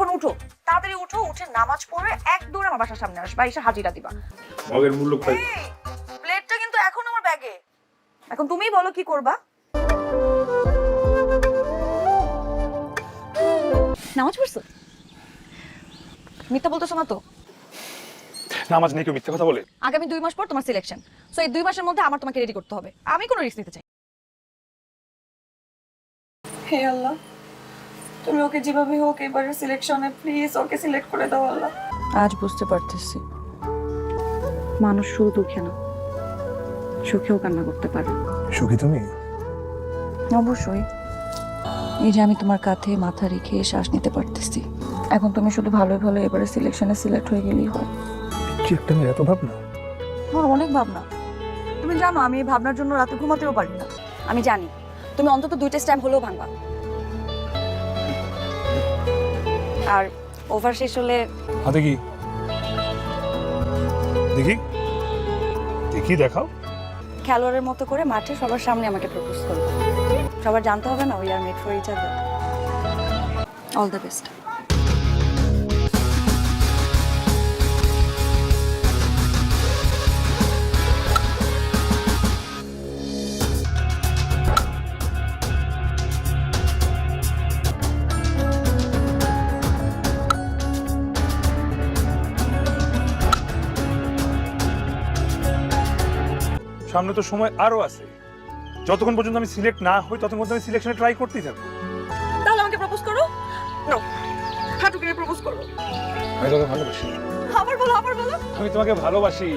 এখন উঠো, তাড়াতাড়ি উঠো, উঠে নামাজ পড়ে এক দৌড়ে আমার বাসার সামনে আসবা, এসে হাজিরা দিবা। মগের মূল্য পাই। প্লেটটা কিন্তু এখন আমার ব্যাগে। এখন তুমিই বলো কি করবা। নামাজ পড়ছো? মিথ্যা বলতেছো না তো? নামাজ নেই কেউ মিথ্যা কথা বলে? আগামী 2 মাস পর তোমার সিলেকশন, সো এই 2 মাসের মধ্যে আমার তোমাকে রেডি করতে হবে। আমি কোনো রিস্ক নিতে চাই। হে আল্লাহ, তুমি ওকে যেভাবে হোক এবারের সিলেকশনে প্লিজ ওকে সিলেক্ট করে দাও আল্লাহ। আজ বুঝতে পারতেছি মানুষ শুধু দুঃখে না, সুখেও কান্না করতে পারে। সুখী তুমি? অবশ্যই। এই যে আমি তোমার কাঁধে মাথা রেখে শ্বাস নিতে পারতেছি। এখন তুমি শুধু ভালোই ভালো এবারে সিলেকশনে সিলেক্ট হয়ে গেলেই হয়। কি একটা মেয়ে, এত ভাবনা? আমার অনেক ভাবনা। তুমি জানো আমি এই ভাবনার জন্য রাতে ঘুমাতেও পারি না। আমি জানি তুমি অন্তত 2টা স্ট্যাম্প হলেও ভাঙবা। আর ওভার শেষ হলে হাতে কি দেখি? দেখি দেখাও। খেলোয়াড়ের মতো করে মাঠে সবার সামনে আমাকে প্রপোজ করবে। সবার জানতে হবে না we are made for each other. All the best. সামনে তো সময় আরো আছে। যতক্ষণ পর্যন্ত আমি সিলেক্ট না হই ততক্ষণ পর্যন্ত আমি সিলেকশনে ট্রাই করতেই থাকবো। তাহলে আমাকে প্রপোজ করো। নো, হাঁটু গেড়ে প্রপোজ করো। আমি তোকে ভালোবাসি। আবার বলো, আবার বলো। আমি তোমাকে ভালোবাসি।